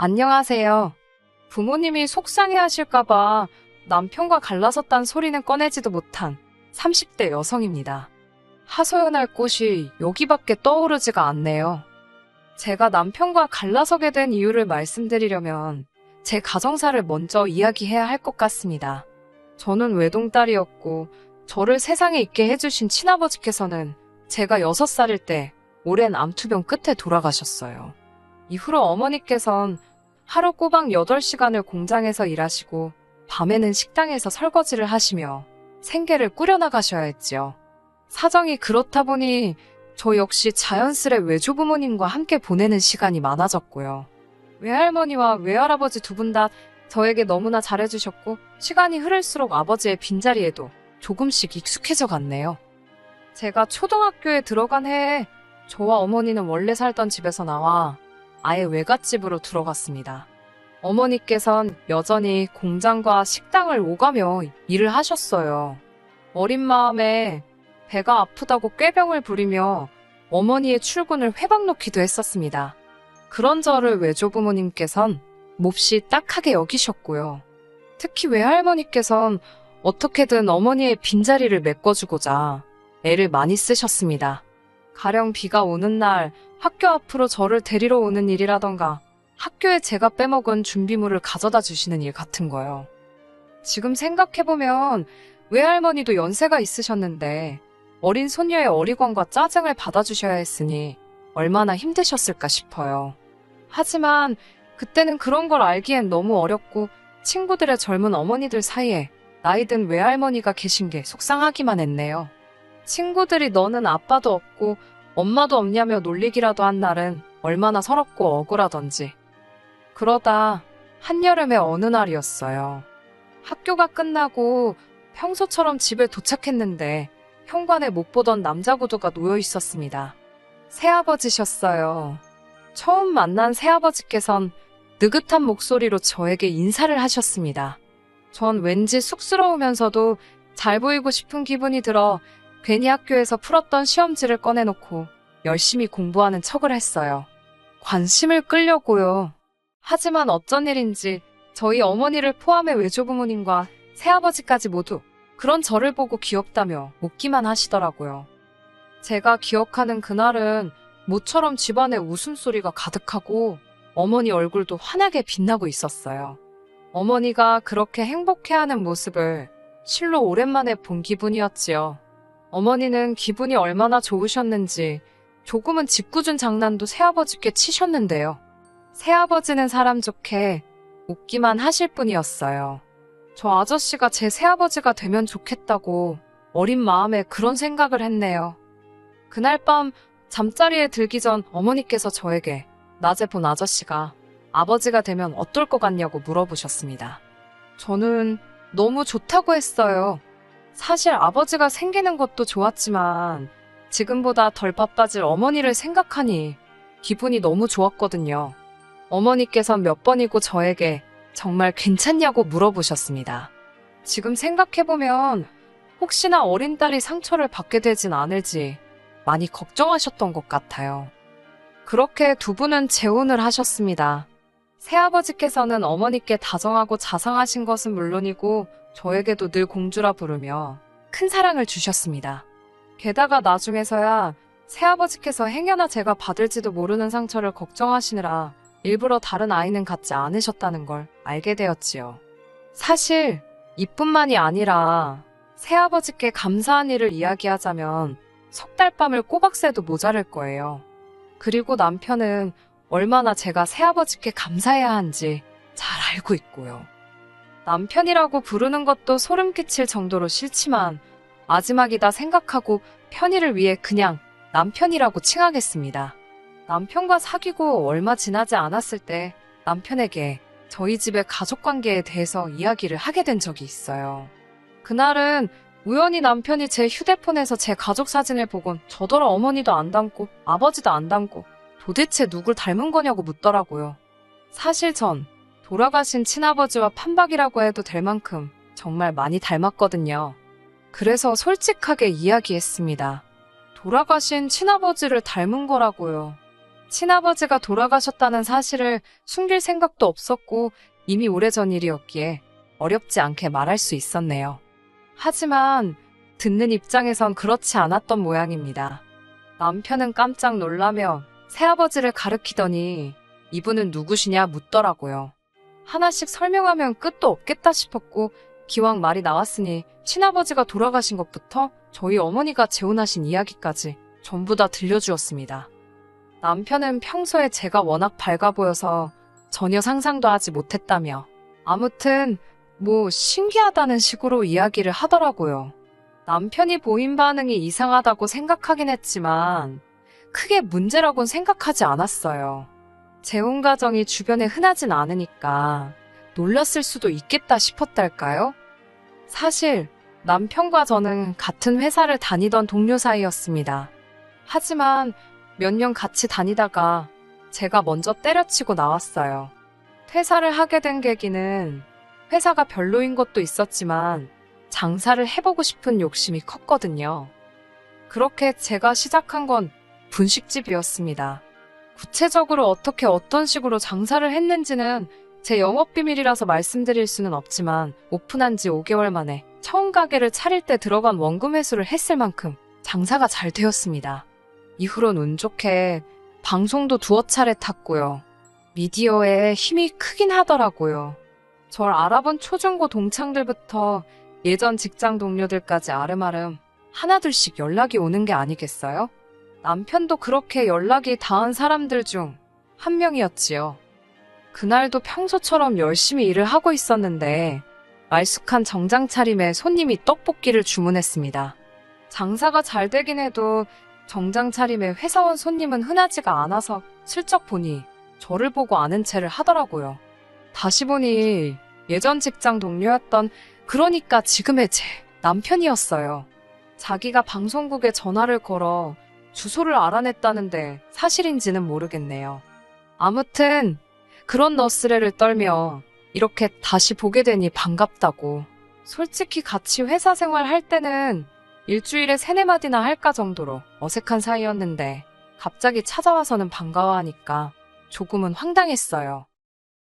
안녕하세요. 부모님이 속상해하실까봐 남편과 갈라섰단 소리는 꺼내지도 못한 30대 여성입니다. 하소연할 곳이 여기밖에 떠오르지가 않네요. 제가 남편과 갈라서게 된 이유를 말씀드리려면 제 가정사를 먼저 이야기해야 할 것 같습니다. 저는 외동딸이었고 저를 세상에 있게 해주신 친아버지께서는 제가 6살일 때 오랜 암투병 끝에 돌아가셨어요. 이후로 어머니께선 하루 꼬박 8시간을 공장에서 일하시고 밤에는 식당에서 설거지를 하시며 생계를 꾸려나가셔야 했지요. 사정이 그렇다 보니 저 역시 자연스레 외조부모님과 함께 보내는 시간이 많아졌고요. 외할머니와 외할아버지 두 분 다 저에게 너무나 잘해주셨고 시간이 흐를수록 아버지의 빈자리에도 조금씩 익숙해져 갔네요. 제가 초등학교에 들어간 해에 저와 어머니는 원래 살던 집에서 나와 아예 외갓집으로 들어갔습니다. 어머니께선 여전히 공장과 식당을 오가며 일을 하셨어요. 어린 마음에 배가 아프다고 꾀병을 부리며 어머니의 출근을 회박놓기도 했었습니다. 그런 저를 외조부모님께선 몹시 딱하게 여기셨고요. 특히 외할머니께선 어떻게든 어머니의 빈자리를 메꿔주고자 애를 많이 쓰셨습니다. 가령 비가 오는 날 학교 앞으로 저를 데리러 오는 일이라던가 학교에 제가 빼먹은 준비물을 가져다 주시는 일 같은 거요. 지금 생각해보면 외할머니도 연세가 있으셨는데 어린 손녀의 어리광과 짜증을 받아주셔야 했으니 얼마나 힘드셨을까 싶어요. 하지만 그때는 그런 걸 알기엔 너무 어렸고 친구들의 젊은 어머니들 사이에 나이 든 외할머니가 계신 게 속상하기만 했네요. 친구들이 너는 아빠도 없고 엄마도 없냐며 놀리기라도 한 날은 얼마나 서럽고 억울하던지. 그러다 한여름의 어느 날이었어요. 학교가 끝나고 평소처럼 집에 도착했는데 현관에 못 보던 남자 구두가 놓여 있었습니다. 새아버지셨어요. 처음 만난 새아버지께선 느긋한 목소리로 저에게 인사를 하셨습니다. 전 왠지 쑥스러우면서도 잘 보이고 싶은 기분이 들어 괜히 학교에서 풀었던 시험지를 꺼내놓고 열심히 공부하는 척을 했어요. 관심을 끌려고요. 하지만 어쩐 일인지 저희 어머니를 포함해 외조부모님과 새아버지까지 모두 그런 저를 보고 귀엽다며 웃기만 하시더라고요. 제가 기억하는 그날은 모처럼 집안에 웃음소리가 가득하고 어머니 얼굴도 환하게 빛나고 있었어요. 어머니가 그렇게 행복해하는 모습을 실로 오랜만에 본 기분이었지요. 어머니는 기분이 얼마나 좋으셨는지 조금은 짓궂은 장난도 새아버지께 치셨는데요. 새아버지는 사람 좋게 웃기만 하실 뿐이었어요. 저 아저씨가 제 새아버지가 되면 좋겠다고 어린 마음에 그런 생각을 했네요. 그날 밤 잠자리에 들기 전 어머니께서 저에게 낮에 본 아저씨가 아버지가 되면 어떨 것 같냐고 물어보셨습니다. 저는 너무 좋다고 했어요. 사실 아버지가 생기는 것도 좋았지만 지금보다 덜 바빠질 어머니를 생각하니 기분이 너무 좋았거든요. 어머니께서 몇 번이고 저에게 정말 괜찮냐고 물어보셨습니다. 지금 생각해보면 혹시나 어린 딸이 상처를 받게 되진 않을지 많이 걱정하셨던 것 같아요. 그렇게 두 분은 재혼을 하셨습니다. 새아버지께서는 어머니께 다정하고 자상하신 것은 물론이고 저에게도 늘 공주라 부르며 큰 사랑을 주셨습니다. 게다가 나중에서야 새아버지께서 행여나 제가 받을지도 모르는 상처를 걱정하시느라 일부러 다른 아이는 갖지 않으셨다는 걸 알게 되었지요. 사실 이뿐만이 아니라 새아버지께 감사한 일을 이야기하자면 석 달 밤을 꼬박 새도 모자랄 거예요. 그리고 남편은 얼마나 제가 새아버지께 감사해야 한지 잘 알고 있고요. 남편이라고 부르는 것도 소름 끼칠 정도로 싫지만 마지막이다 생각하고 편의를 위해 그냥 남편이라고 칭하겠습니다. 남편과 사귀고 얼마 지나지 않았을 때 남편에게 저희 집의 가족관계에 대해서 이야기를 하게 된 적이 있어요. 그날은 우연히 남편이 제 휴대폰에서 제 가족 사진을 보곤 저더러 어머니도 안 닮고 아버지도 안 닮고 도대체 누굴 닮은 거냐고 묻더라고요. 사실 전 돌아가신 친아버지와 판박이라고 해도 될 만큼 정말 많이 닮았거든요. 그래서 솔직하게 이야기했습니다. 돌아가신 친아버지를 닮은 거라고요. 친아버지가 돌아가셨다는 사실을 숨길 생각도 없었고 이미 오래전 일이었기에 어렵지 않게 말할 수 있었네요. 하지만 듣는 입장에선 그렇지 않았던 모양입니다. 남편은 깜짝 놀라며 새아버지를 가리키더니 이분은 누구시냐 묻더라고요. 하나씩 설명하면 끝도 없겠다 싶었고 기왕 말이 나왔으니 친아버지가 돌아가신 것부터 저희 어머니가 재혼하신 이야기까지 전부 다 들려주었습니다. 남편은 평소에 제가 워낙 밝아 보여서 전혀 상상도 하지 못했다며 아무튼 뭐 신기하다는 식으로 이야기를 하더라고요. 남편이 보인 반응이 이상하다고 생각하긴 했지만 크게 문제라고는 생각하지 않았어요. 재혼 가정이 주변에 흔하진 않으니까 놀랐을 수도 있겠다 싶었달까요? 사실 남편과 저는 같은 회사를 다니던 동료 사이였습니다. 하지만 몇 년 같이 다니다가 제가 먼저 때려치고 나왔어요. 퇴사를 하게 된 계기는 회사가 별로인 것도 있었지만 장사를 해보고 싶은 욕심이 컸거든요. 그렇게 제가 시작한 건 분식집이었습니다. 구체적으로 어떻게 어떤 식으로 장사를 했는지는 제 영업비밀이라서 말씀드릴 수는 없지만 오픈한 지 5개월 만에 처음 가게를 차릴 때 들어간 원금 회수를 했을 만큼 장사가 잘 되었습니다. 이후론 운 좋게 방송도 두어 차례 탔고요. 미디어에 힘이 크긴 하더라고요. 절 알아본 초중고 동창들부터 예전 직장 동료들까지 아름아름 하나둘씩 연락이 오는 게 아니겠어요? 남편도 그렇게 연락이 닿은 사람들 중 한 명이었지요. 그날도 평소처럼 열심히 일을 하고 있었는데 말쑥한 정장 차림에 손님이 떡볶이를 주문했습니다. 장사가 잘 되긴 해도 정장 차림에 회사원 손님은 흔하지가 않아서 슬쩍 보니 저를 보고 아는 체를 하더라고요. 다시 보니 예전 직장 동료였던 그러니까 지금의 제 남편이었어요. 자기가 방송국에 전화를 걸어 주소를 알아냈다는데 사실인지는 모르겠네요. 아무튼 그런 너스레를 떨며 이렇게 다시 보게 되니 반갑다고. 솔직히 같이 회사 생활할 때는 일주일에 3-4마디나 할까 정도로 어색한 사이였는데 갑자기 찾아와서는 반가워하니까 조금은 황당했어요.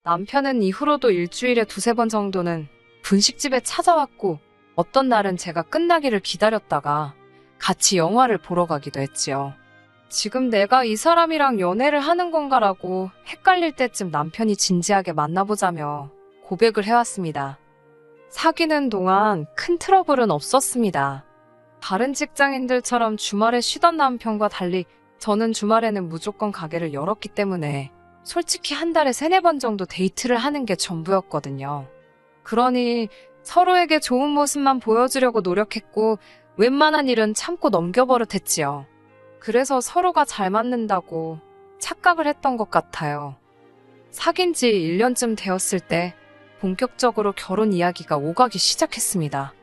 남편은 이후로도 일주일에 2-3번 정도는 분식집에 찾아왔고 어떤 날은 제가 끝나기를 기다렸다가 같이 영화를 보러 가기도 했지요. 지금 내가 이 사람이랑 연애를 하는 건가라고 헷갈릴 때쯤 남편이 진지하게 만나보자며 고백을 해왔습니다. 사귀는 동안 큰 트러블은 없었습니다. 다른 직장인들처럼 주말에 쉬던 남편과 달리 저는 주말에는 무조건 가게를 열었기 때문에 솔직히 한 달에 3-4번 정도 데이트를 하는 게 전부였거든요. 그러니 서로에게 좋은 모습만 보여주려고 노력했고 웬만한 일은 참고 넘겨버릇했지요. 그래서 서로가 잘 맞는다고 착각을 했던 것 같아요. 사귄 지 1년쯤 되었을 때 본격적으로 결혼 이야기가 오가기 시작했습니다.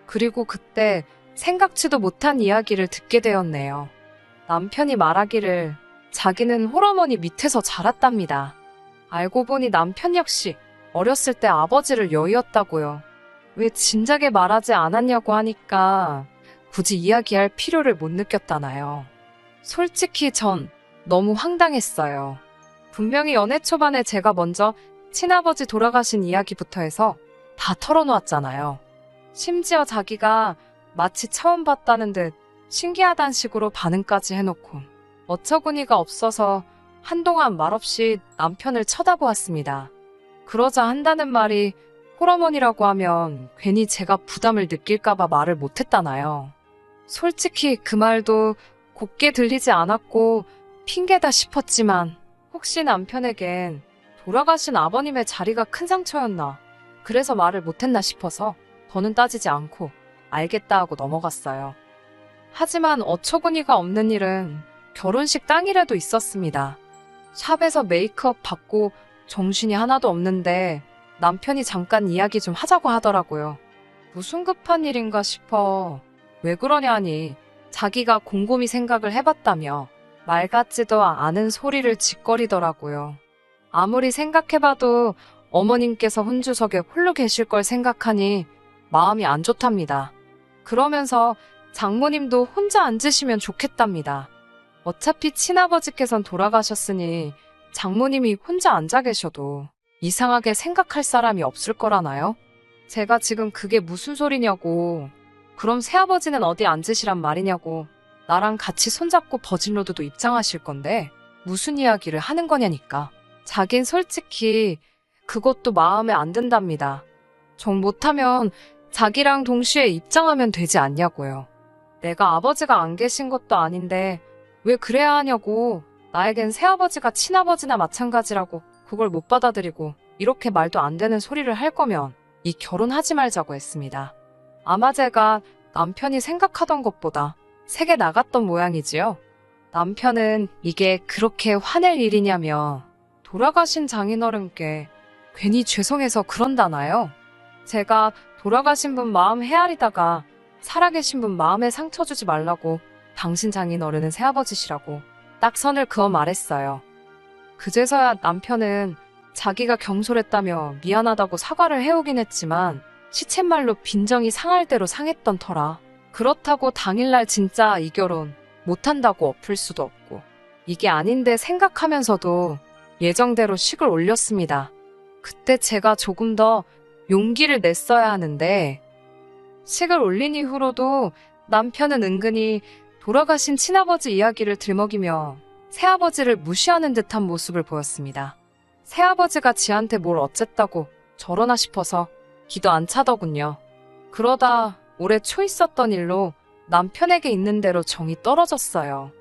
그리고 그때 생각지도 못한 이야기를 듣게 되었네요. 남편이 말하기를 자기는 홀어머니 밑에서 자랐답니다. 알고 보니 남편 역시 어렸을 때 아버지를 여의었다고요. 왜 진작에 말하지 않았냐고 하니까 굳이 이야기할 필요를 못 느꼈다나요. 솔직히 전 너무 황당했어요. 분명히 연애 초반에 제가 먼저 친아버지 돌아가신 이야기부터 해서 다 털어놓았잖아요. 심지어 자기가 마치 처음 봤다는 듯 신기하단 식으로 반응까지 해놓고 어처구니가 없어서 한동안 말없이 남편을 쳐다보았습니다. 그러자 한다는 말이 홀어머니라고 하면 괜히 제가 부담을 느낄까봐 말을 못했다나요. 솔직히 그 말도 곱게 들리지 않았고 핑계다 싶었지만 혹시 남편에겐 돌아가신 아버님의 자리가 큰 상처였나 그래서 말을 못했나 싶어서 더는 따지지 않고 알겠다 하고 넘어갔어요. 하지만 어처구니가 없는 일은 결혼식 당일에도 있었습니다. 샵에서 메이크업 받고 정신이 하나도 없는데 남편이 잠깐 이야기 좀 하자고 하더라고요. 무슨 급한 일인가 싶어. 왜 그러냐니 자기가 곰곰이 생각을 해봤다며 말 같지도 않은 소리를 짓거리더라고요. 아무리 생각해봐도 어머님께서 혼주석에 홀로 계실 걸 생각하니 마음이 안 좋답니다. 그러면서 장모님도 혼자 앉으시면 좋겠답니다. 어차피 친아버지께선 돌아가셨으니 장모님이 혼자 앉아 계셔도 이상하게 생각할 사람이 없을 거라나요? 제가 지금 그게 무슨 소리냐고. 그럼 새아버지는 어디 앉으시란 말이냐고. 나랑 같이 손잡고 버진로드도 입장하실 건데 무슨 이야기를 하는 거냐니까. 자긴 솔직히 그것도 마음에 안 든답니다. 정 못하면 자기랑 동시에 입장하면 되지 않냐고요. 내가 아버지가 안 계신 것도 아닌데 왜 그래야 하냐고. 나에겐 새아버지가 친아버지나 마찬가지라고. 그걸 못 받아들이고 이렇게 말도 안 되는 소리를 할 거면 이 결혼하지 말자고 했습니다. 아마 제가 남편이 생각하던 것보다 세게 나갔던 모양이지요. 남편은 이게 그렇게 화낼 일이냐며 돌아가신 장인어른께 괜히 죄송해서 그런다나요? 제가 돌아가신 분 마음 헤아리다가 살아계신 분 마음에 상처 주지 말라고 당신 장인어른은 새아버지시라고 딱 선을 그어 말했어요. 그제서야 남편은 자기가 경솔했다며 미안하다고 사과를 해오긴 했지만 시쳇말로 빈정이 상할 대로 상했던 터라 그렇다고 당일날 진짜 이 결혼 못한다고 엎을 수도 없고 이게 아닌데 생각하면서도 예정대로 식을 올렸습니다. 그때 제가 조금 더 용기를 냈어야 하는데 식을 올린 이후로도 남편은 은근히 돌아가신 친아버지 이야기를 들먹이며 새아버지를 무시하는 듯한 모습을 보였습니다. 새아버지가 지한테 뭘 어쨌다고 저러나 싶어서 기도 안 차더군요. 그러다 올해 초 있었던 일로 남편에게 있는 대로 정이 떨어졌어요.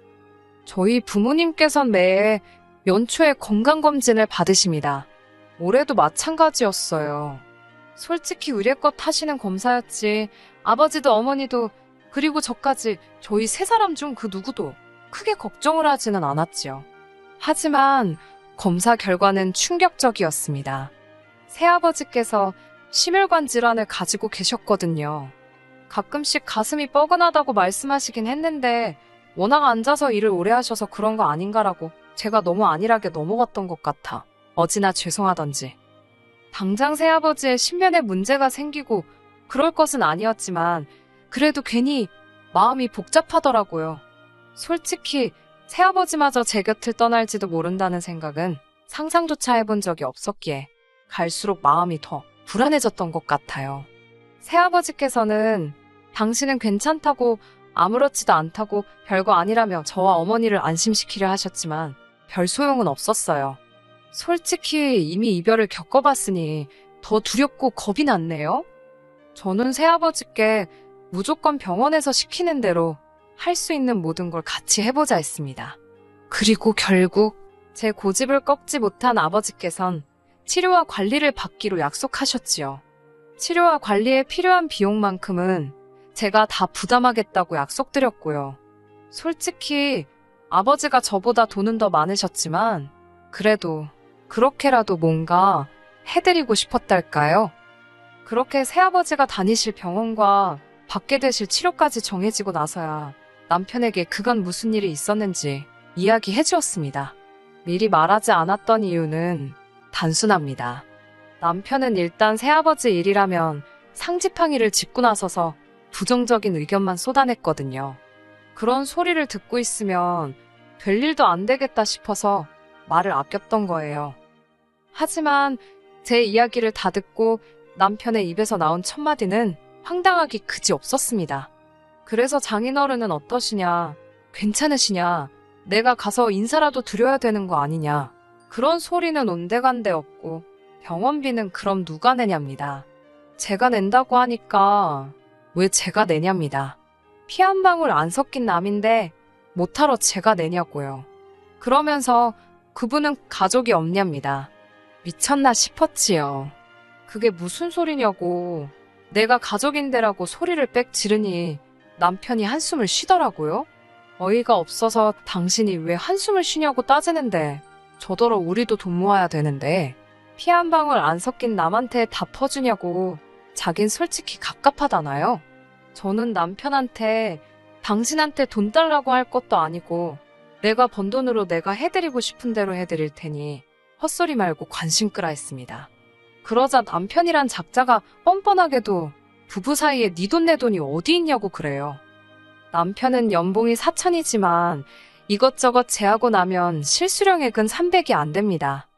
저희 부모님께선 매해 연초에 건강검진을 받으십니다. 올해도 마찬가지였어요. 솔직히 의례껏 하시는 검사였지 아버지도 어머니도 그리고 저까지 저희 세 사람 중 그 누구도 크게 걱정을 하지는 않았지요. 하지만 검사 결과는 충격적이었습니다. 새아버지께서 심혈관 질환을 가지고 계셨거든요. 가끔씩 가슴이 뻐근하다고 말씀하시긴 했는데 워낙 앉아서 일을 오래 하셔서 그런 거 아닌가라고 제가 너무 안일하게 넘어갔던 것 같아 어찌나 죄송하던지. 당장 새아버지의 신변에 문제가 생기고 그럴 것은 아니었지만 그래도 괜히 마음이 복잡하더라고요. 솔직히 새아버지마저 제 곁을 떠날지도 모른다는 생각은 상상조차 해본 적이 없었기에 갈수록 마음이 더 불안해졌던 것 같아요. 새아버지께서는 당신은 괜찮다고 아무렇지도 않다고 별거 아니라며 저와 어머니를 안심시키려 하셨지만 별 소용은 없었어요. 솔직히 이미 이별을 겪어봤으니 더 두렵고 겁이 났네요. 저는 새아버지께 무조건 병원에서 시키는 대로 할 수 있는 모든 걸 같이 해보자 했습니다. 그리고 결국 제 고집을 꺾지 못한 아버지께선 치료와 관리를 받기로 약속하셨지요. 치료와 관리에 필요한 비용만큼은 제가 다 부담하겠다고 약속드렸고요. 솔직히 아버지가 저보다 돈은 더 많으셨지만 그래도 그렇게라도 뭔가 해드리고 싶었달까요? 그렇게 새아버지가 다니실 병원과 받게 되실 치료까지 정해지고 나서야 남편에게 그간 무슨 일이 있었는지 이야기해 주었습니다. 미리 말하지 않았던 이유는 단순합니다. 남편은 일단 새아버지 일이라면 상지팡이를 짚고 나서서 부정적인 의견만 쏟아냈거든요. 그런 소리를 듣고 있으면 될 일도 안 되겠다 싶어서 말을 아꼈던 거예요. 하지만 제 이야기를 다 듣고 남편의 입에서 나온 첫마디는 황당하기 그지 없었습니다. 그래서 장인어른은 어떠시냐? 괜찮으시냐? 내가 가서 인사라도 드려야 되는 거 아니냐? 그런 소리는 온데간데 없고 병원비는 그럼 누가 내냐입니다. 제가 낸다고 하니까 왜 제가 내냐입니다. 피 한 방울 안 섞인 남인데 못하러 제가 내냐고요. 그러면서 그분은 가족이 없냐입니다. 미쳤나 싶었지요. 그게 무슨 소리냐고. 내가 가족인데라고 소리를 빽 지르니 남편이 한숨을 쉬더라고요. 어이가 없어서 당신이 왜 한숨을 쉬냐고 따지는데 저더러 우리도 돈 모아야 되는데 피 한 방울 안 섞인 남한테 다 퍼주냐고. 자긴 솔직히 갑갑하다나요? 저는 남편한테 당신한테 돈 달라고 할 것도 아니고 내가 번 돈으로 내가 해드리고 싶은 대로 해드릴 테니 헛소리 말고 관심 끄라 했습니다. 그러자 남편이란 작자가 뻔뻔하게도 부부 사이에 네 돈 내 돈이 어디 있냐고 그래요. 남편은 연봉이 4천이지만 이것저것 제하고 나면 실수령액은 300이 안 됩니다.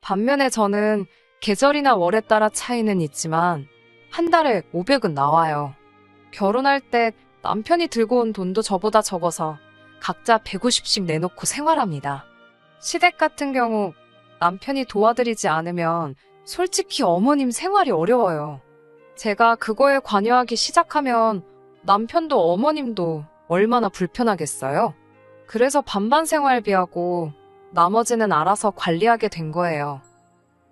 반면에 저는 계절이나 월에 따라 차이는 있지만 한 달에 500은 나와요. 결혼할 때 남편이 들고 온 돈도 저보다 적어서 각자 150씩 내놓고 생활합니다. 시댁 같은 경우 남편이 도와드리지 않으면 솔직히 어머님 생활이 어려워요. 제가 그거에 관여하기 시작하면 남편도 어머님도 얼마나 불편하겠어요? 그래서 반반 생활비하고 나머지는 알아서 관리하게 된 거예요.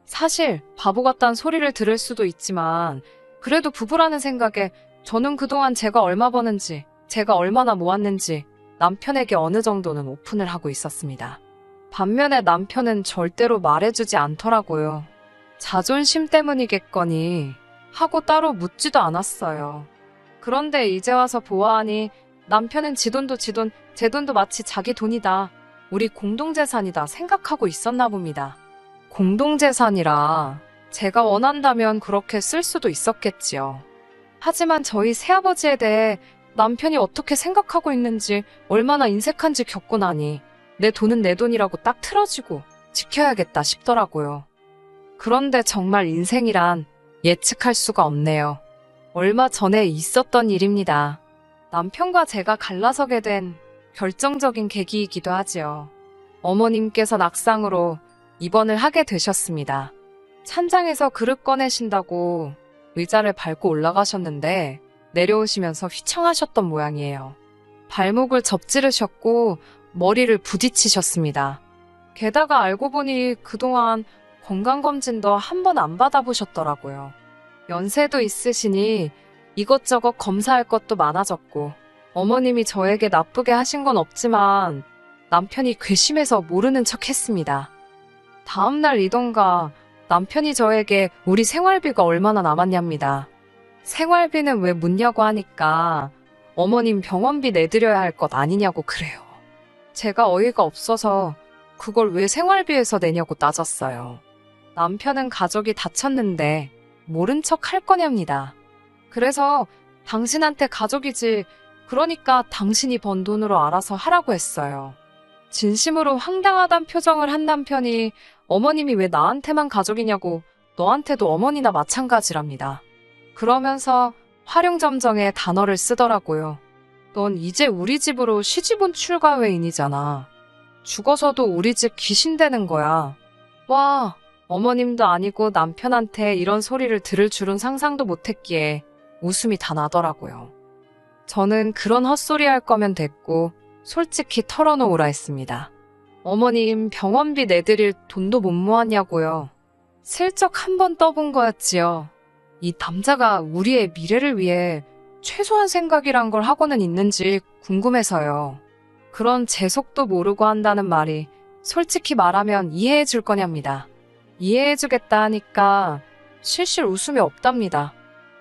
사실 바보 같다는 소리를 들을 수도 있지만 그래도 부부라는 생각에 저는 그동안 제가 얼마 버는지, 제가 얼마나 모았는지 남편에게 어느 정도는 오픈을 하고 있었습니다. 반면에 남편은 절대로 말해주지 않더라고요. 자존심 때문이겠거니 하고 따로 묻지도 않았어요. 그런데 이제 와서 보아하니 남편은 지 돈도 지 돈, 제 돈도 마치 자기 돈이다. 우리 공동재산이다 생각하고 있었나 봅니다. 공동재산이라 제가 원한다면 그렇게 쓸 수도 있었겠지요. 하지만 저희 새아버지에 대해 남편이 어떻게 생각하고 있는지 얼마나 인색한지 겪고 나니 내 돈은 내 돈이라고 딱 틀어지고 지켜야겠다 싶더라고요. 그런데 정말 인생이란 예측할 수가 없네요. 얼마 전에 있었던 일입니다. 남편과 제가 갈라서게 된 결정적인 계기이기도 하지요. 어머님께서 낙상으로 입원을 하게 되셨습니다. 찬장에서 그릇 꺼내신다고 의자를 밟고 올라가셨는데 내려오시면서 휘청하셨던 모양이에요. 발목을 접지르셨고 머리를 부딪히셨습니다. 게다가 알고 보니 그동안 건강검진도 한 번 안 받아보셨더라고요. 연세도 있으시니 이것저것 검사할 것도 많아졌고 어머님이 저에게 나쁘게 하신 건 없지만 남편이 괘씸해서 모르는 척 했습니다. 다음날 이던가 남편이 저에게 우리 생활비가 얼마나 남았냐입니다. 생활비는 왜 묻냐고 하니까 어머님 병원비 내드려야 할 것 아니냐고 그래요. 제가 어이가 없어서 그걸 왜 생활비에서 내냐고 따졌어요. 남편은 가족이 다쳤는데 모른 척 할 거냐입니다. 그래서 당신한테 가족이지, 그러니까 당신이 번 돈으로 알아서 하라고 했어요. 진심으로 황당하단 표정을 한 남편이 어머님이 왜 나한테만 가족이냐고 너한테도 어머니나 마찬가지랍니다. 그러면서 활용점정의 단어를 쓰더라고요. 넌 이제 우리 집으로 시집온 출가회인이잖아. 죽어서도 우리 집 귀신 되는 거야. 와, 어머님도 아니고 남편한테 이런 소리를 들을 줄은 상상도 못했기에 웃음이 다 나더라고요. 저는 그런 헛소리 할 거면 됐고 솔직히 털어놓으라 했습니다. 어머님 병원비 내드릴 돈도 못 모았냐고요. 슬쩍 한번 떠본 거였지요. 이 남자가 우리의 미래를 위해 최소한 생각이란 걸 하고는 있는지 궁금해서요. 그런 제 속도 모르고 한다는 말이 솔직히 말하면 이해해 줄 거냐입니다. 이해해 주겠다 하니까 실실 웃음이 없답니다.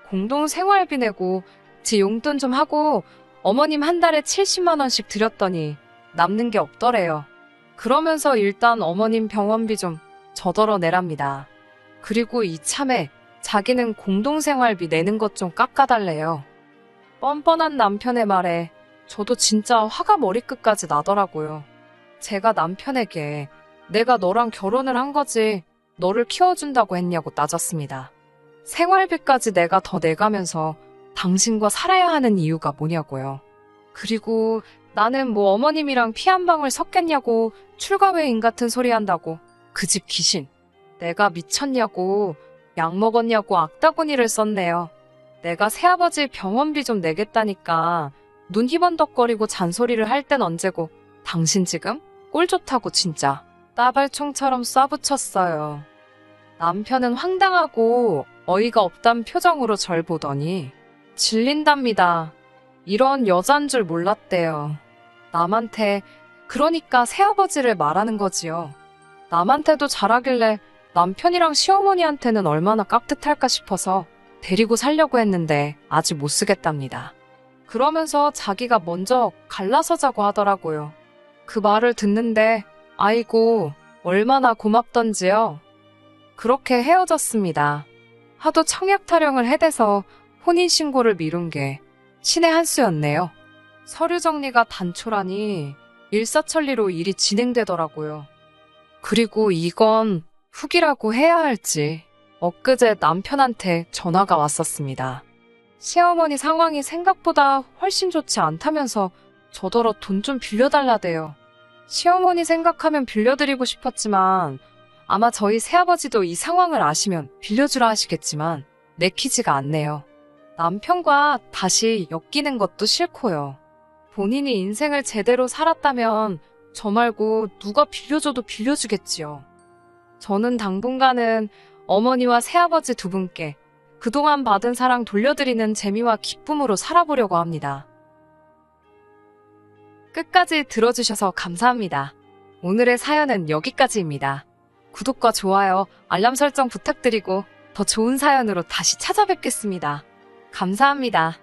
공동 생활비 내고 지 용돈 좀 하고 어머님 한 달에 70만 원씩 드렸더니 남는 게 없더래요. 그러면서 일단 어머님 병원비 좀 저더러 내랍니다. 그리고 이참에 자기는 공동생활비 내는 것 좀 깎아달래요. 뻔뻔한 남편의 말에 저도 진짜 화가 머리끝까지 나더라고요. 제가 남편에게 내가 너랑 결혼을 한 거지 너를 키워준다고 했냐고 따졌습니다. 생활비까지 내가 더 내가면서 당신과 살아야 하는 이유가 뭐냐고요. 그리고 나는 뭐 어머님이랑 피 한 방울 섞겠냐고 출가회인 같은 소리 한다고. 그 집 귀신. 내가 미쳤냐고, 약 먹었냐고 악다구니를 썼네요. 내가 새아버지 병원비 좀 내겠다니까 눈 희번덕거리고 잔소리를 할 땐 언제고 당신 지금 꼴 좋다고 진짜 따발총처럼 쏴붙였어요. 남편은 황당하고 어이가 없단 표정으로 절 보더니 질린답니다. 이런 여잔 줄 몰랐대요. 남한테, 그러니까 새아버지를 말하는 거지요. 남한테도 잘하길래 남편이랑 시어머니한테는 얼마나 깍듯할까 싶어서 데리고 살려고 했는데 아직 못 쓰겠답니다. 그러면서 자기가 먼저 갈라서자고 하더라고요. 그 말을 듣는데 아이고 얼마나 고맙던지요. 그렇게 헤어졌습니다. 하도 청약 타령을 해대서 혼인신고를 미룬 게 신의 한 수였네요. 서류 정리가 단초라니 일사천리로 일이 진행되더라고요. 그리고 이건 훅이라고 해야 할지 엊그제 남편한테 전화가 왔었습니다. 시어머니 상황이 생각보다 훨씬 좋지 않다면서 저더러 돈 좀 빌려달라대요. 시어머니 생각하면 빌려드리고 싶었지만 아마 저희 새아버지도 이 상황을 아시면 빌려주라 하시겠지만 내키지가 않네요. 남편과 다시 엮이는 것도 싫고요. 본인이 인생을 제대로 살았다면 저 말고 누가 빌려줘도 빌려주겠지요. 저는 당분간은 어머니와 새아버지 두 분께 그동안 받은 사랑 돌려드리는 재미와 기쁨으로 살아보려고 합니다. 끝까지 들어주셔서 감사합니다. 오늘의 사연은 여기까지입니다. 구독과 좋아요, 알람 설정 부탁드리고 더 좋은 사연으로 다시 찾아뵙겠습니다. 감사합니다.